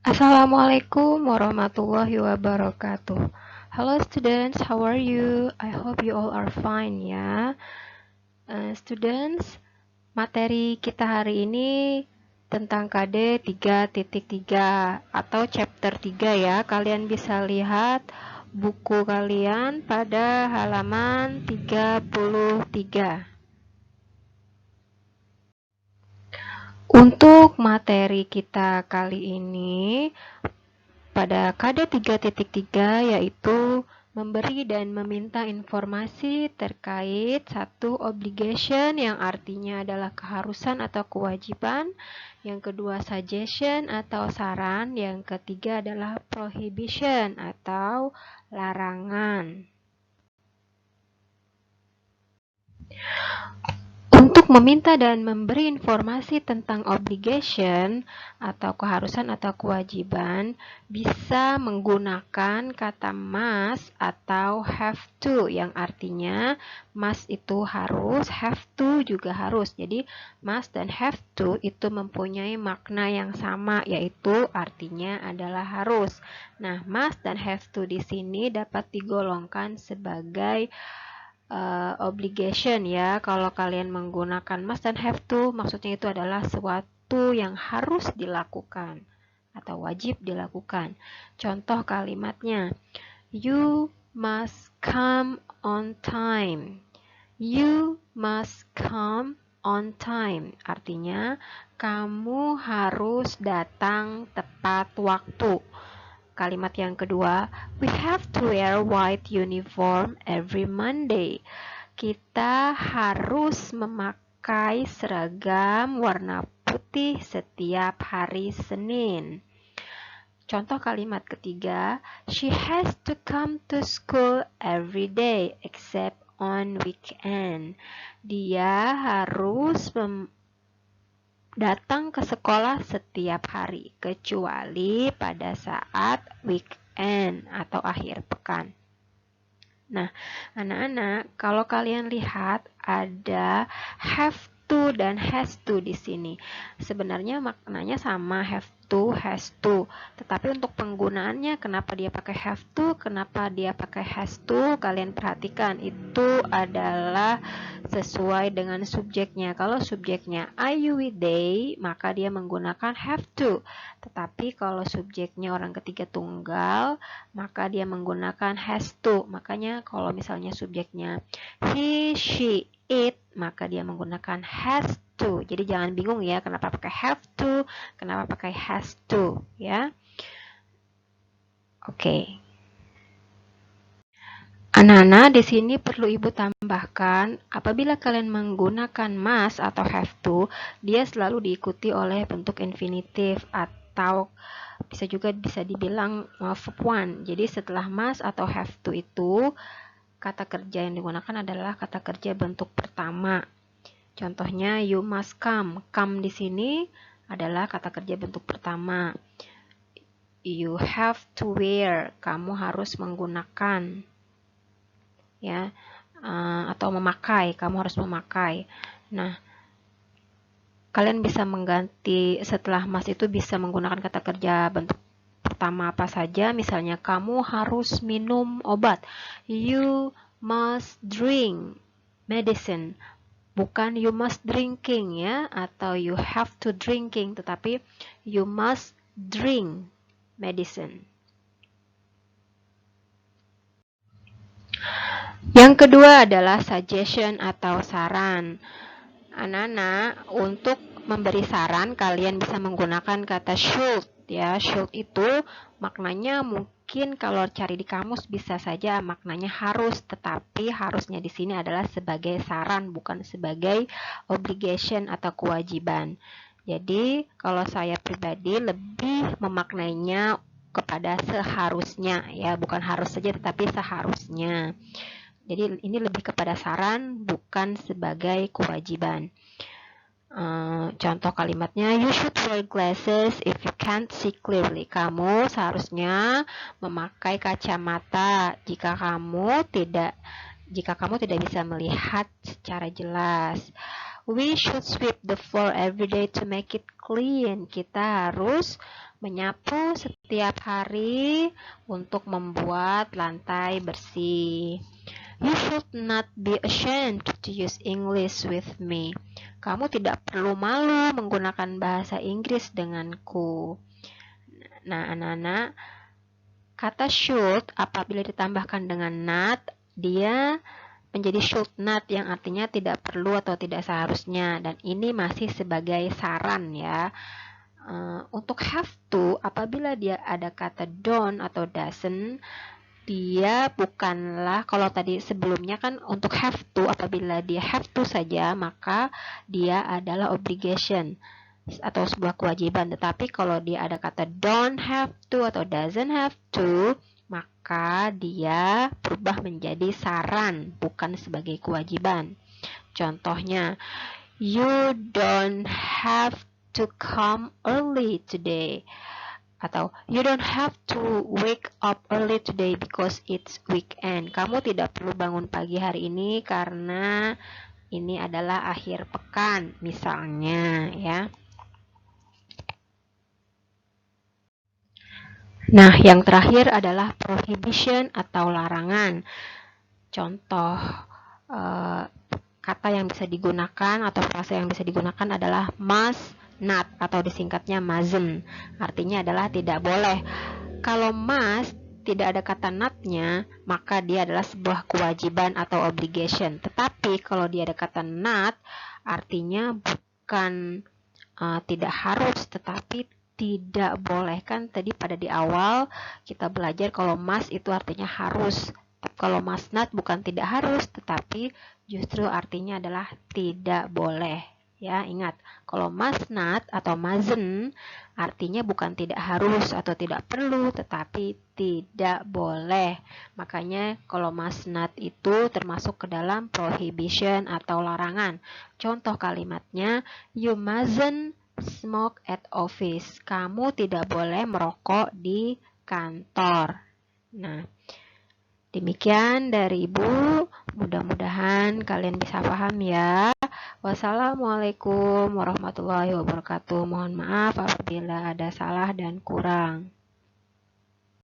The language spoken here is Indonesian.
Assalamualaikum warahmatullahi wabarakatuh. Hello students, how are you? I hope you all are fine ya. Students, materi kita hari ini tentang KD 3.3 atau chapter 3 ya. Kalian bisa lihat buku kalian pada halaman 33. Untuk materi kita kali ini pada KD 3.3 yaitu memberi dan meminta informasi terkait satu obligation yang artinya adalah keharusan atau kewajiban, yang kedua suggestion atau saran, yang ketiga adalah prohibition atau larangan. Untuk meminta dan memberi informasi tentang obligation atau keharusan atau kewajiban bisa menggunakan kata must atau have to, yang artinya must itu harus, have to juga harus. Jadi must dan have to itu mempunyai makna yang sama, yaitu artinya adalah harus. Nah, must dan have to di sini dapat digolongkan sebagai obligation ya. Kalau kalian menggunakan must dan have to, maksudnya itu adalah sesuatu yang harus dilakukan atau wajib dilakukan. Contoh kalimatnya, you must come on time. You must come on time. Artinya, kamu harus datang tepat waktu. Kalimat yang kedua, we have to wear white uniform every Monday. Kita harus memakai seragam warna putih setiap hari Senin. Contoh kalimat ketiga, she has to come to school every day except on weekend. Dia harus datang ke sekolah setiap hari, kecuali pada saat weekend atau akhir pekan. Nah, anak-anak, kalau kalian lihat ada have to dan has to di sini. Sebenarnya maknanya sama, have to, has to. Tetapi untuk penggunaannya, kenapa dia pakai have to, kenapa dia pakai has to, kalian perhatikan itu adalah sesuai dengan subjeknya. Kalau subjeknya I, you, we, they, maka dia menggunakan have to. Tetapi kalau subjeknya orang ketiga tunggal, maka dia menggunakan has to. Makanya kalau misalnya subjeknya he, she, it, maka dia menggunakan has to. Jadi jangan bingung ya, kenapa pakai have to, kenapa pakai has to, ya. Oke. Anak-anak, di sini perlu Ibu tambahkan, apabila kalian menggunakan must atau have to, dia selalu diikuti oleh bentuk infinitif atau bisa dibilang verb one. Jadi setelah must atau have to itu, kata kerja yang digunakan adalah kata kerja bentuk pertama. Contohnya you must come. Come di sini adalah kata kerja bentuk pertama. You have to wear. Kamu harus menggunakan. Ya, atau memakai. Kamu harus memakai. Nah, kalian bisa mengganti setelah must itu bisa menggunakan kata kerja bentuk pertama apa saja. Misalnya kamu harus minum obat. You must drink medicine. Bukan you must drinking ya, atau you have to drinking, tetapi you must drink medicine. Yang kedua adalah suggestion atau saran. Anak-anak, untuk memberi saran kalian bisa menggunakan kata should ya. Should itu maknanya mungkin kalau cari di kamus bisa saja maknanya harus, tetapi harusnya di sini adalah sebagai saran, bukan sebagai obligation atau kewajiban. Jadi kalau saya pribadi lebih memaknainya kepada seharusnya ya, bukan harus saja tetapi seharusnya. Jadi ini lebih kepada saran, bukan sebagai kewajiban. Contoh kalimatnya, you should wear glasses if you can't see clearly. Kamu seharusnya memakai kacamata jika kamu tidak bisa melihat secara jelas. We should sweep the floor every day to make it clean. Kita harus menyapu setiap hari untuk membuat lantai bersih. You should not be ashamed to use English with me. Kamu tidak perlu malu menggunakan bahasa Inggris denganku. Nah, anak-anak, kata should apabila ditambahkan dengan not, dia menjadi should not yang artinya tidak perlu atau tidak seharusnya, dan ini masih sebagai saran ya. Untuk have to, apabila dia ada kata don't atau doesn't, dia bukanlah, kalau tadi sebelumnya kan untuk have to, apabila dia have to saja, maka dia adalah obligation atau sebuah kewajiban. Tetapi kalau dia ada kata don't have to atau doesn't have to, maka dia berubah menjadi saran, bukan sebagai kewajiban. Contohnya, you don't have to come early today. Atau, you don't have to wake up early today because it's weekend. Kamu tidak perlu bangun pagi hari ini karena ini adalah akhir pekan, misalnya ya. Nah, yang terakhir adalah prohibition atau larangan. Contoh kata yang bisa digunakan atau frase yang bisa digunakan adalah must not atau disingkatnya mustn't. Artinya adalah tidak boleh. Kalau must tidak ada kata not-nya, maka dia adalah sebuah kewajiban atau obligation. Tetapi kalau dia ada kata not, artinya bukan tidak harus, tetapi tidak boleh. Kan tadi pada di awal kita belajar kalau must itu artinya harus. Kalau must not bukan tidak harus, tetapi justru artinya adalah tidak boleh. Ya, ingat, kalau must not atau mustn't artinya bukan tidak harus atau tidak perlu, tetapi tidak boleh. Makanya kalau must not itu termasuk ke dalam prohibition atau larangan. Contoh kalimatnya, you mustn't smoke at office. Kamu tidak boleh merokok di kantor. Nah, demikian dari Ibu. Mudah-mudahan kalian bisa paham ya. Wassalamualaikum warahmatullahi wabarakatuh. Mohon maaf apabila ada salah dan kurang.